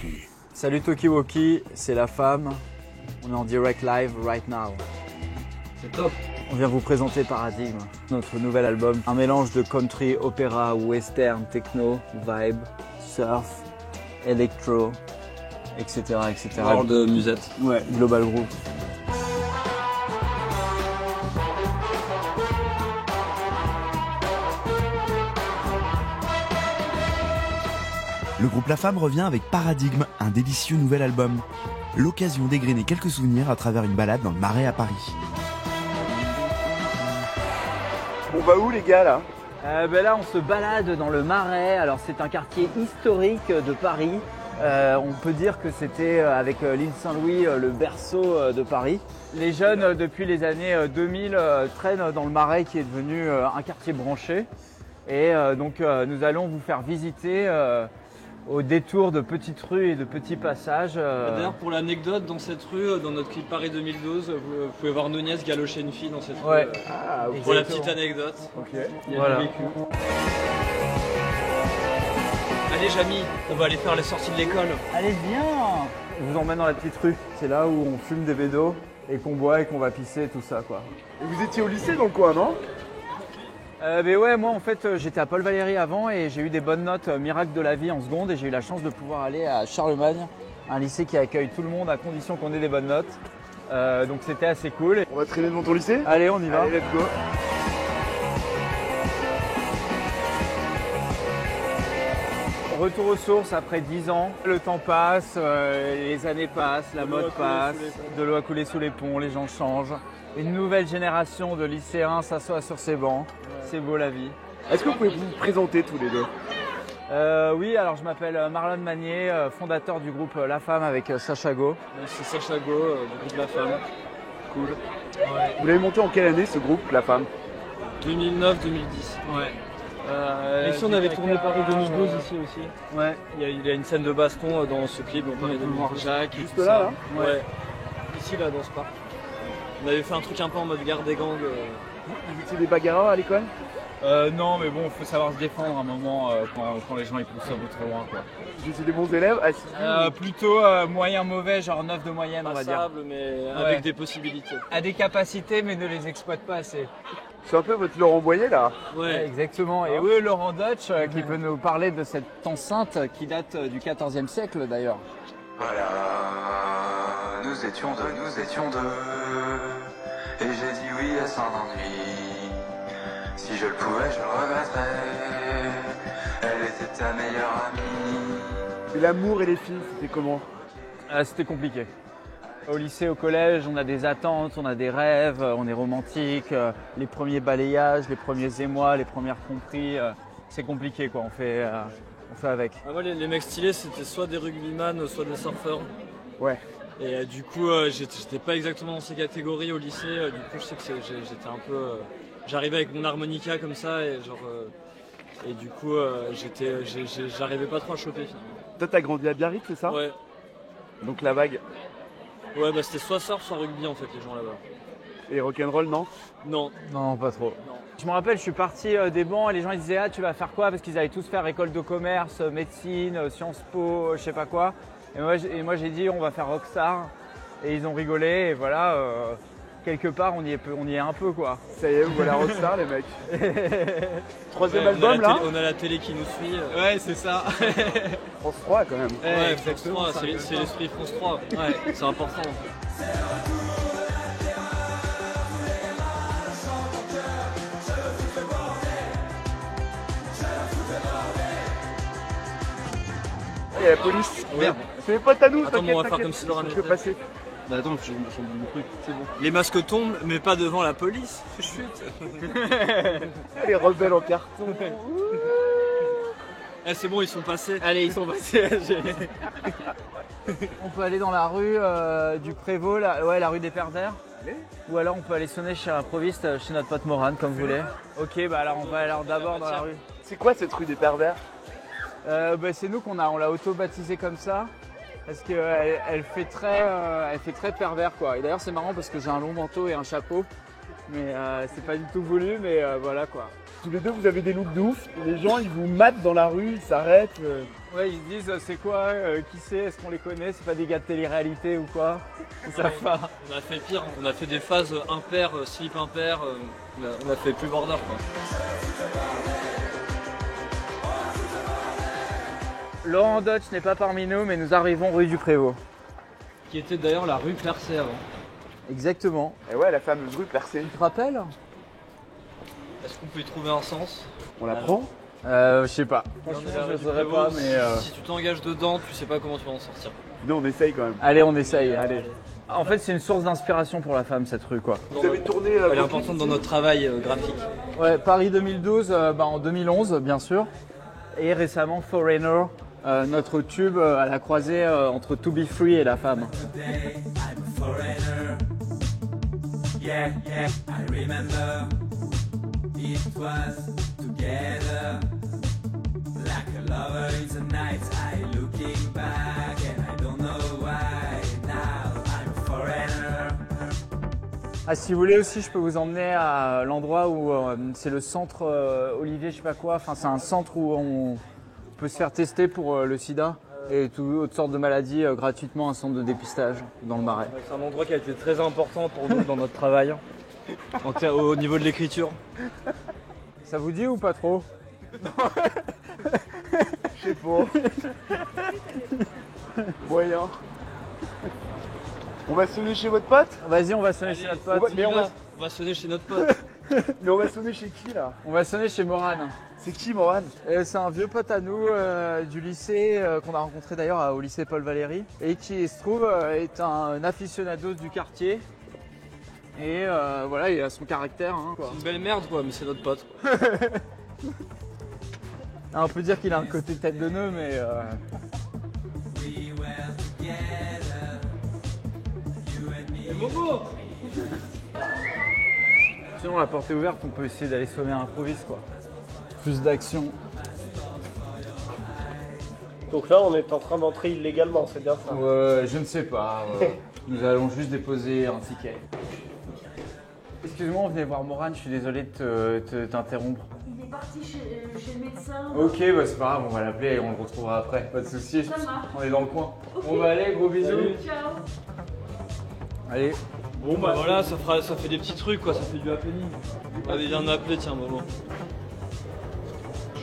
Tokiwoki. Salut Tokiwoki, c'est la femme. On est en direct live right now. C'est top. On vient vous présenter Paradigme, notre nouvel album. Un mélange de country, opéra, western, techno, vibe, surf, electro, etc. etc. On parle de musette. Ouais, Global Group. Le groupe La Femme revient avec Paradigme, un délicieux nouvel album. L'occasion d'égrener quelques souvenirs à travers une balade dans le Marais à Paris. On va où les gars là? Là on se balade dans le Marais. Alors c'est un quartier historique de Paris. On peut dire que c'était avec l'île Saint-Louis le berceau de Paris. Les jeunes depuis les années 2000 traînent dans le Marais qui est devenu un quartier branché. Et donc nous allons vous faire visiter au détour de petites rues et de petits passages. D'ailleurs, pour l'anecdote, dans cette rue, dans notre clip Paris 2012, vous pouvez voir Nunez galocher une fille dans cette rue. Ouais. Pour la petite anecdote. Ok. Il y a Voilà. du vécu. Allez, Jamy, on va aller faire les sorties de l'école. Allez viens. Je vous emmène dans la petite rue. C'est là où on fume des bédos et qu'on boit et qu'on va pisser tout ça quoi. Et vous étiez au lycée dans le coin, non? Mais ouais, moi en fait j'étais à Paul Valéry avant et j'ai eu des bonnes notes miracle de la vie en seconde et j'ai eu la chance de pouvoir aller à Charlemagne, un lycée qui accueille tout le monde à condition qu'on ait des bonnes notes. Donc c'était assez cool. On va traîner devant ton lycée? Allez, on y va. Allez, let's go. Retour aux sources après 10 ans. Le temps passe, les années passent, la mode passe, de l'eau a coulé sous les ponts, les gens changent. Une nouvelle génération de lycéens s'assoit sur ces bancs. C'est beau la vie. Est-ce que vous pouvez vous présenter tous les deux? Oui, alors je m'appelle Marlon Magnier, fondateur du groupe La Femme avec Sacha Go. C'est Sacha Go, du groupe La Femme. Cool. Vous l'avez monté en quelle année ce groupe, La Femme? 2009-2010. Ouais. Et si on avait tourné Paris 2012 ici aussi. Ouais. Il y a une scène de baston dans ce clip, on Paris 2012. Jacques, Juste tout là, ça. là Ouais. Ici, là, dans ce parc. On avait fait un truc un peu en mode garde des gangs. Vous étiez des bagarreurs à l'école? Non, mais bon, il faut savoir se défendre à un moment quand les gens ils poussent un peu trop loin. Quoi. Vous étiez des bons élèves assidus? Plutôt moyen mauvais, genre 9 de moyenne, on va dire. Passable, mais avec des possibilités. A des capacités, mais ne les exploite pas assez. C'est un peu votre Laurent Boyer là. Ouais. Exactement. Et oui, Laurent Dutch qui peut nous parler de cette enceinte qui date du XIVe siècle d'ailleurs. Voilà, nous étions deux, et j'ai dit oui à son ennui. Si je le pouvais, je le regretterais. Elle était ta meilleure amie. Et l'amour et les filles, c'était comment? C'était compliqué. Au lycée, au collège, on a des attentes, on a des rêves, on est romantique. Les premiers balayages, les premiers émois, les premières tromperies, c'est compliqué quoi. On fait avec. Moi, les mecs stylés, c'était soit des rugbyman, soit des surfeurs. Ouais. Et du coup, j'étais pas exactement dans ces catégories au lycée. Du coup, je sais que j'étais un peu. J'arrivais avec mon harmonica comme ça et genre. Et du coup, j'arrivais pas trop à choper finalement. Toi t'as grandi à Biarritz, c'est ça? Ouais. Donc la vague. Ouais, bah c'était soit surf, soit rugby en fait, les gens là-bas. Et rock'n'roll, non? Non. Non, pas trop. Non. Je me rappelle, je suis parti des bancs et les gens ils disaient ah tu vas faire quoi parce qu'ils allaient tous faire école de commerce, médecine, Sciences Po, je sais pas quoi. Et moi j'ai dit on va faire Rockstar et ils ont rigolé et voilà. Quelque part on y est un peu quoi. Ça y est, vous voilà rockstar les mecs. Troisième Ouais, album là? On a la télé qui nous suit. Ouais c'est ça. France 3 quand même. Ouais, France 3, c'est l'esprit France 3. Ouais, c'est important. Il y a la police. Merde. C'est mes potes à nous, Attends, t'inquiète, on va faire t'inquiète. comme si de rien Je peux n'était. passer. Bah attends, j'ai oublié le truc, c'est bon. Les masques tombent, mais pas devant la police. Chut. Les rebelles en carton. Eh, c'est bon, ils sont passés. Allez ils sont passés. On peut aller dans la rue du Prévost, la rue des Pervers. Ou alors on peut aller sonner chez un improviste, chez notre pote Morane comme vous voulez. Ok bah alors on va alors d'abord dans la rue. C'est quoi cette rue des pervers? C'est nous on l'a auto-baptisé comme ça parce qu'elle fait très pervers quoi. Et d'ailleurs c'est marrant parce que j'ai un long manteau et un chapeau Mais c'est pas du tout voulu, mais voilà quoi. Tous les deux, vous avez des looks de ouf. Les gens, ils vous matent dans la rue, ils s'arrêtent. Ouais, ils se disent c'est quoi, qui c'est, est-ce qu'on les connaît, c'est pas des gars de télé-réalité ou quoi? Ils savent pas. On a fait pire, on a fait des phases impair, slip impair, on a fait plus border quoi. Laurent Dutch n'est pas parmi nous, mais nous arrivons rue du Prévost. Qui était d'ailleurs la rue percée avant. Exactement. Et ouais, la fameuse rue percée. Tu te rappelles? Est-ce qu'on peut y trouver un sens? On la prend? Je sais pas. Franchement, je ne saurais pas, mais... Si tu t'engages dedans, tu sais pas comment tu vas en sortir. Non, on essaye quand même. Allez, on essaye, allez. En fait, c'est une source d'inspiration pour la femme, cette rue, quoi. Vous avez tourné... Elle est importante dans notre travail graphique. Ouais, Paris 2012, en 2011, bien sûr. Et récemment, Foreigner, notre tube à la croisée entre To Be Free et La Femme. Yeah, yeah, I remember it was together like a lover in the night. I looking back and I don't know why now I'm a foreigner. Ah, si vous voulez aussi, je peux vous emmener à l'endroit où c'est le centre Olivier, je sais pas quoi. Enfin, c'est un centre où on peut se faire tester pour le sida et toutes sortes de maladies gratuitement, un centre de dépistage dans le Marais. C'est un endroit qui a été très important pour nous dans notre travail, au niveau de l'écriture. Ça vous dit ou pas trop? Je sais pas. Moyen. On va sonner chez votre pote? Vas-y, on va sonner chez notre pote. Mais on va sonner chez notre pote. Mais on va sonner chez qui là? On va sonner chez Morane. C'est qui Morane? C'est un vieux pote à nous du lycée, qu'on a rencontré d'ailleurs au lycée Paul Valéry, et qui se trouve est un aficionado du quartier. Et voilà, il a son caractère. Hein, quoi. C'est une belle merde quoi, mais c'est notre pote. Ah, on peut dire qu'il a un côté tête de nœud, mais... We were together, you and me. Et Momo! Sinon, la porte est ouverte, on peut essayer d'aller sommer à l'improviste, quoi. Plus d'action. Donc là, on est en train d'entrer illégalement, c'est bien ça? Ouais, je ne sais pas. Nous allons juste déposer un ticket. Excuse-moi, on venait voir Morane, je suis désolé de t'interrompre. Il est parti chez le médecin. Ok, bah c'est pas grave, on va l'appeler et on le retrouvera après, pas de soucis. Ça marche. On est dans le coin. Ok. On va aller, gros bisous. Ciao. Allez. Bon bah voilà, ça fait des petits trucs quoi, ça fait du happening. Ah mais viens de m'appeler, tiens Momo.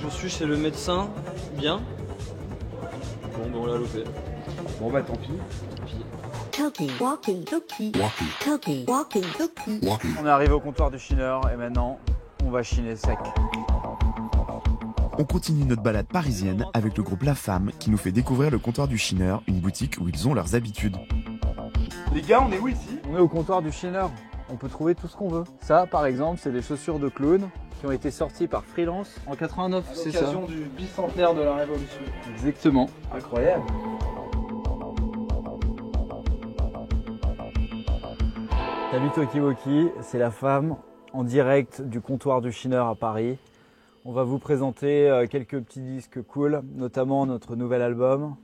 Je suis chez le médecin, bien. Bon bah on l'a loupé. Bon bah tant pis. Cookie, walking, cookie, cookie, walking, cookie. On est arrivé au comptoir du chineur et maintenant, on va chiner sec. On continue notre balade parisienne avec le groupe La Femme qui nous fait découvrir le comptoir du Chineur, une boutique où ils ont leurs habitudes. Les gars, on est où ici? On est au comptoir du chineur. On peut trouver tout ce qu'on veut. Ça, par exemple, c'est des chaussures de clown qui ont été sorties par Freelance en 89, c'est ça? L'occasion du bicentenaire de la Révolution. Exactement. Incroyable. Salut Tokiwoki, c'est La Femme en direct du comptoir du chineur à Paris. On va vous présenter quelques petits disques cool, notamment notre nouvel album,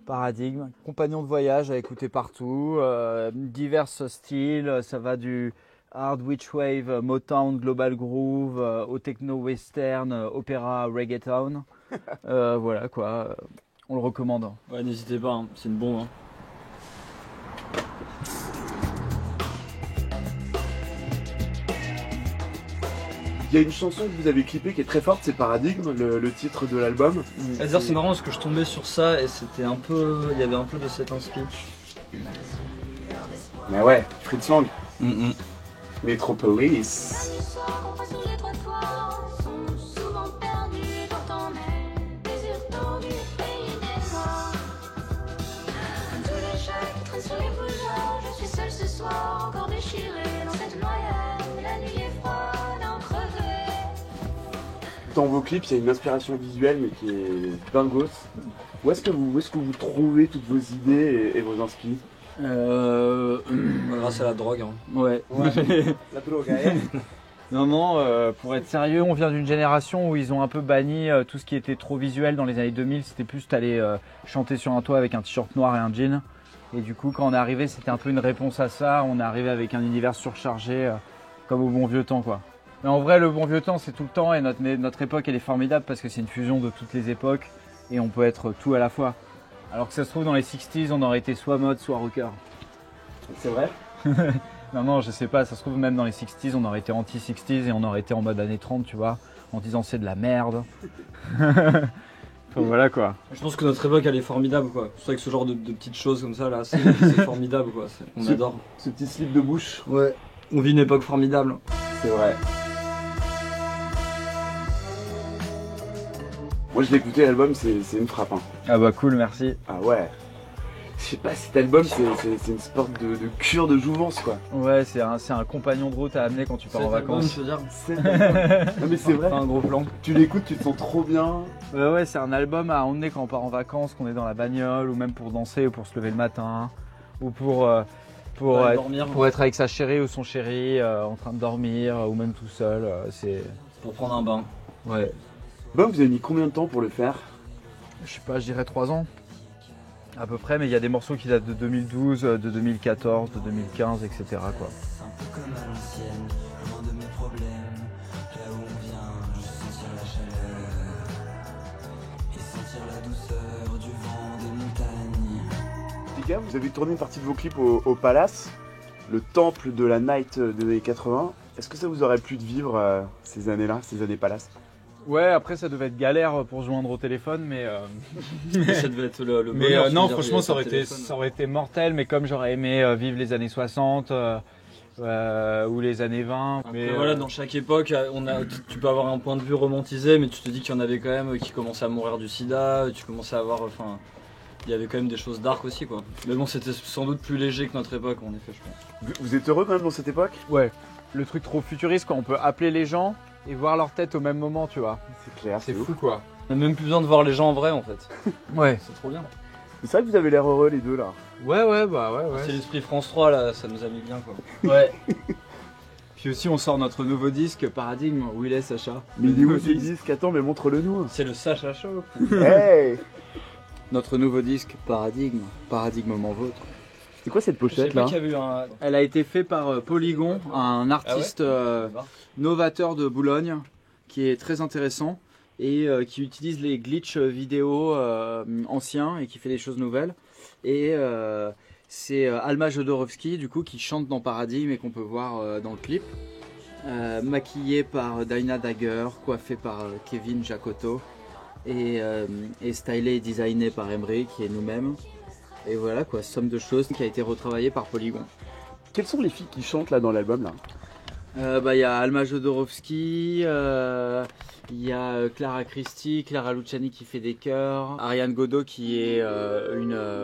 Paradigme. Compagnon de voyage à écouter partout, divers styles, ça va du hard witchwave, Motown, global groove, au techno western, opéra, reggaeton. Voilà quoi, on le recommande. Ouais n'hésitez pas, hein, c'est une bombe. Hein. Il y a une chanson que vous avez clippée qui est très forte, c'est Paradigme, le titre de l'album. C'est-à-dire c'est marrant parce que je tombais sur ça et c'était un peu. Il y avait un peu de cet inspi. Mais ouais, Fritz Lang. Metropolis. Les soirs qu'on passe sous les trottoirs sont souvent perdus quand on est désirtant du pays des noirs. Comme tous les chats qui traînent sur les bougeoirs, je suis seule ce soir, encore déchirée dans cette noyade. La nuit est froide, en crevée. Dans vos clips, il y a une inspiration visuelle mais qui est dingos. Où est-ce que vous trouvez toutes vos idées et vos inspi? Grâce à la drogue. Hein. Ouais. La drogue, hein. Non, pour être sérieux, on vient d'une génération où ils ont un peu banni tout ce qui était trop visuel dans les années 2000. C'était plus t'allais chanter sur un toit avec un t-shirt noir et un jean. Et du coup, quand on est arrivé, c'était un peu une réponse à ça. On est arrivé avec un univers surchargé comme au bon vieux temps quoi. Mais en vrai le bon vieux temps c'est tout le temps et notre époque elle est formidable parce que c'est une fusion de toutes les époques et on peut être tout à la fois. Alors que ça se trouve dans les 60s on aurait été soit mode soit rocker. C'est vrai? Non, je sais pas, ça se trouve même dans les 60s on aurait été anti-60s et on aurait été en mode années 30 tu vois, en disant c'est de la merde. Donc voilà quoi. Je pense que notre époque elle est formidable quoi. C'est vrai que ce genre de petites choses comme ça là, c'est formidable quoi. On adore. Ce petit slip de bouche. Ouais. On vit une époque formidable. C'est vrai. Moi je l'ai écouté l'album, c'est une frappe. Hein. Ah bah cool, merci. Ah ouais. Je sais pas, cet album c'est une sorte de cure de jouvence quoi. Ouais, c'est un compagnon de route à amener quand tu pars en vacances. Je veux dire. Non mais c'est vrai. Un gros plan. Tu l'écoutes, tu te sens trop bien. Ouais, c'est un album à emmener quand on part en vacances, qu'on est dans la bagnole, ou même pour danser, ou pour se lever le matin, ou pour être avec sa chérie ou son chéri en train de dormir, ou même tout seul. C'est pour prendre un bain. Ouais. Bon, vous avez mis combien de temps pour le faire? Je sais pas, je dirais 3 ans. À peu près, mais il y a des morceaux qui datent de 2012, de 2014, de 2015, etc. quoi. Un peu comme à l'ancienne, loin de mes problèmes. Là où on vient, juste sentir la chaleur et sentir la douceur du vent des montagnes. Les gars, vous avez tourné une partie de vos clips au Palace, le temple de la night des années 80. Est-ce que ça vous aurait plu de vivre ces années-là, ces années Palace? Ouais, après ça devait être galère pour se joindre au téléphone, mais Ça devait être le mais bonheur, non, je veux dire, franchement, ça téléphone. aurait été mortel, mais comme j'aurais aimé vivre les années 60 ou les années 20. Après, Mais voilà, dans chaque époque, tu peux avoir un point de vue romantisé, mais tu te dis qu'il y en avait quand même qui commençaient à mourir du sida, tu commençais à avoir, enfin, il y avait quand même des choses dark aussi, quoi. Mais bon, c'était sans doute plus léger que notre époque, en effet, je pense. Vous êtes heureux quand même dans cette époque? ouais, le truc trop futuriste, quand on peut appeler les gens et voir leur tête au même moment, tu vois. C'est clair, C'est ouf. fou, quoi. On n'a même plus besoin de voir les gens en vrai, en fait. Ouais. C'est trop bien. C'est vrai que vous avez l'air heureux les deux là. Ouais, bah ouais. C'est l'esprit France 3, là, ça nous a mis bien, quoi. Ouais. Puis aussi, on sort notre nouveau disque, Paradigme. Où il est, Sacha? Mais il est où ce disque? Attends, mais montre-le nous. C'est le Sacha Show. Hey! Notre nouveau disque, Paradigme. Paradigme m'en vôtre. C'est quoi cette Je sais pochette pas là? qu'il y avait eu un... Elle a été faite par Polygon, un artiste novateur de Boulogne, qui est très intéressant et qui utilise les glitches vidéo anciens et qui fait des choses nouvelles. Et c'est Alma Jodorowsky du coup qui chante dans Paradigme et qu'on peut voir dans le clip. Maquillé par Dinah Dagger, coiffé par Kevin Jacotto et stylé et designé par Emery qui est nous-mêmes. Et voilà quoi, somme de choses qui a été retravaillée par Polygon. Quelles sont les filles qui chantent là dans l'album là? Il y a Alma Jodorowsky, il y a Clara Christie, Clara Luciani qui fait des chœurs, Ariane Godot qui est une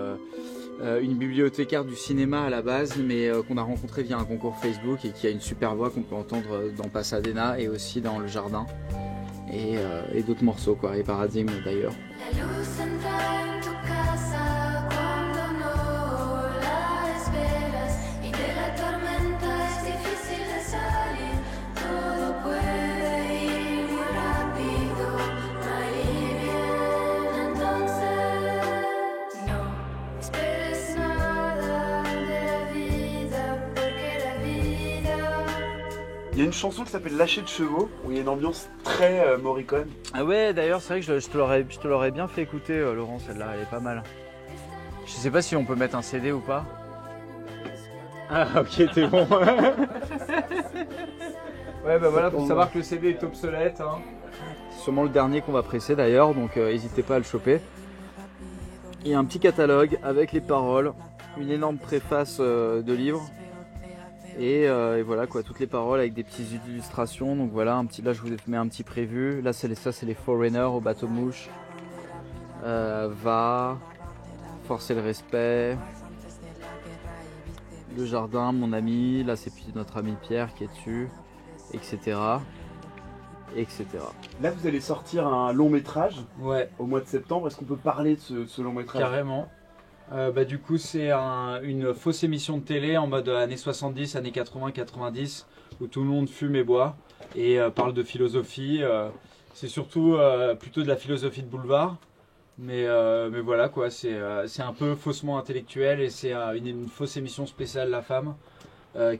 bibliothécaire du cinéma à la base, mais qu'on a rencontrée via un concours Facebook et qui a une super voix qu'on peut entendre dans Pasadena et aussi dans Le Jardin et d'autres morceaux quoi, et Paradigme d'ailleurs. La luz entra en tu casa cuando no la esperas y de la tormenta es difícil de salir. Todo puede ir muy rápido, mal y bien. Entonces no esperes nada de la vida, porque la vida. Il y a une chanson qui s'appelle Lâcher de chevaux où il y a une ambiance très Morricone. Ah ouais, d'ailleurs c'est vrai que je te l'aurais bien fait écouter Laurent, celle-là elle est pas mal. Je sais pas si on peut mettre un CD ou pas. Ah ok, t'es bon. Ouais bah voilà, faut savoir que le CD est obsolète. Hein. C'est sûrement le dernier qu'on va presser d'ailleurs, donc n'hésitez pas à le choper. Il y a un petit catalogue avec les paroles, une énorme préface de livre. Et voilà quoi, toutes les paroles avec des petites illustrations. Donc voilà, là je vous mets un petit prévu. Là c'est les Foreigners au bateau mouche. Va, forcer le respect. Le jardin, mon ami. Là c'est notre ami Pierre qui est dessus, etc. etc. Là vous allez sortir un long métrage au mois de septembre. Est-ce qu'on peut parler de ce long métrage? Carrément. Du coup c'est une fausse émission de télé en mode années 70, années 80, 90 où tout le monde fume et boit et parle de philosophie. C'est surtout plutôt de la philosophie de boulevard, mais voilà quoi, c'est un peu faussement intellectuel et c'est une fausse émission spéciale La Femme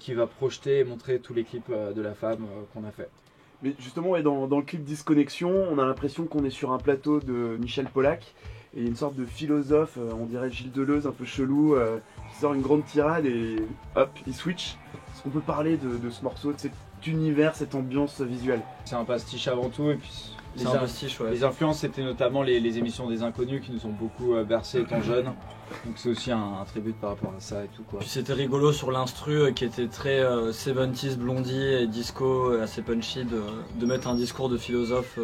qui va projeter et montrer tous les clips de la femme qu'on a fait. Mais justement, ouais, dans le clip Disconnexion, on a l'impression qu'on est sur un plateau de Michel Polac et une sorte de philosophe, on dirait Gilles Deleuze, un peu chelou, qui sort une grande tirade et hop, il switch. Est-ce qu'on peut parler de ce morceau, de cet univers, cette ambiance visuelle? C'est un pastiche avant tout, et puis ouais. les influences, c'était notamment les émissions des Inconnus qui nous ont beaucoup bercé étant jeunes. Donc c'est aussi un tribut par rapport à ça et tout quoi. Puis c'était rigolo sur l'instru qui était très 70s blondie et disco, assez punchy, de mettre un discours de philosophe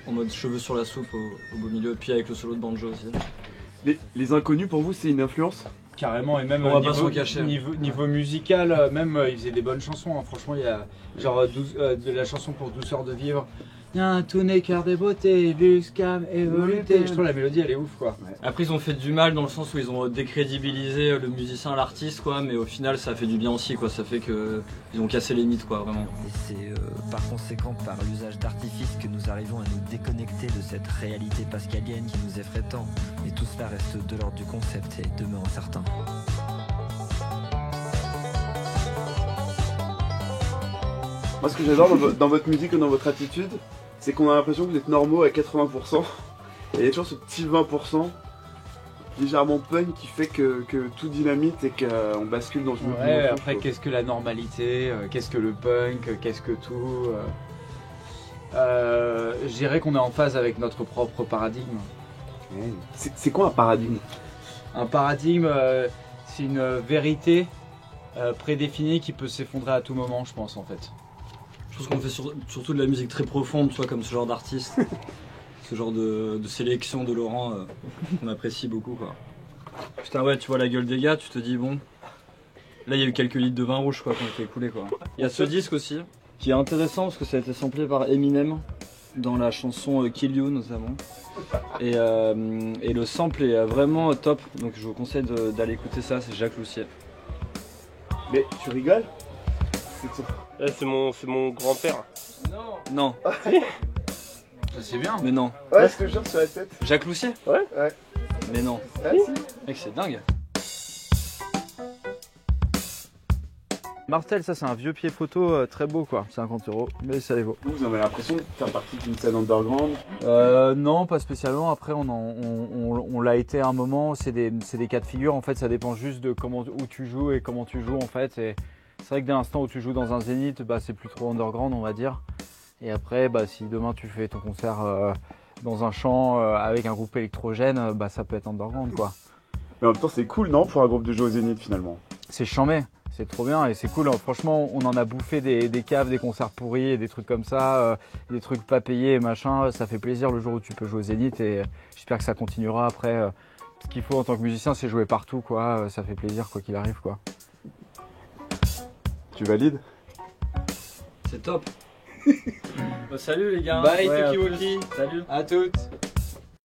en mode cheveux sur la soupe au beau milieu, puis avec le solo de banjo aussi. Les Inconnus pour vous c'est une influence? Carrément, et même on va pas s'en cacher. Niveau musical, même il faisait des bonnes chansons, hein. Franchement il y a genre de la chanson pour Douceur de vivre. Tout n'est cœur des beautés, Buscam et volupté. Je trouve la mélodie elle est ouf quoi. Ouais. Après ils ont fait du mal dans le sens où ils ont décrédibilisé le musicien, l'artiste quoi, mais au final ça fait du bien aussi quoi, ça fait que ils ont cassé les mythes quoi vraiment. Et c'est par conséquent par l'usage d'artifices que nous arrivons à nous déconnecter de cette réalité pascalienne qui nous effraie tant. Et tout cela reste de l'ordre du concept et demeure incertain. Moi ce que j'adore dans votre musique ou dans votre attitude, c'est qu'on a l'impression que vous êtes normaux à 80%, et il y a toujours ce petit 20% légèrement punk qui fait que tout dynamite et qu'on bascule dans une autre Ouais, dimension, après qu'est-ce que la normalité, qu'est-ce que le punk, qu'est-ce que tout je dirais qu'on est en phase avec notre propre paradigme. C'est quoi un paradigme? Un paradigme, c'est une vérité prédéfinie qui peut s'effondrer à tout moment, je pense en fait. Je pense qu'on fait surtout de la musique très profonde, tu vois, comme ce genre d'artiste. Ce genre de sélection de Laurent qu'on apprécie beaucoup quoi. Putain ouais, tu vois la gueule des gars, tu te dis bon, là il y a eu quelques litres de vin rouge quoi qui ont été écoulés quoi. Il y a ce disque aussi qui est intéressant parce que ça a été samplé par Eminem dans la chanson Kill You notamment. Et le sample est vraiment top, donc je vous conseille d'aller écouter ça, c'est Jacques Loussier. Mais tu rigoles? C'est mon grand-père. Non. C'est bien. Mais non. Ouais, je te jure sur la tête. Jacques Loussier? Ouais. Mais non. Ah, si. Mec, c'est dingue. Martel, ça c'est un vieux pied photo très beau quoi, 50 €, mais ça les vaut. Vous avez l'impression de faire partie d'une scène underground? Non, pas spécialement. Après, on l'a été à un moment. C'est des cas de figure. En fait, ça dépend juste de où tu joues et comment tu joues en fait. Et c'est vrai que dès l'instant où tu joues dans un zénith, bah, c'est plus trop underground, on va dire. Et après, bah, si demain tu fais ton concert dans un champ avec un groupe électrogène, bah, ça peut être underground quoi. Mais en même temps, c'est cool, non, pour un groupe de jouer au zénith finalement? C'est chambé. C'est trop bien et c'est cool. Franchement, on en a bouffé des caves, des concerts pourris et des trucs comme ça, des trucs pas payés et machin. Ça fait plaisir le jour où tu peux jouer au Zénith et j'espère que ça continuera après. Ce qu'il faut en tant que musicien, c'est jouer partout quoi. Ça fait plaisir quoi qu'il arrive quoi. Tu valides? C'est top. Bah, salut les gars. Bye ouais, Tokiwoki. Salut. À toutes.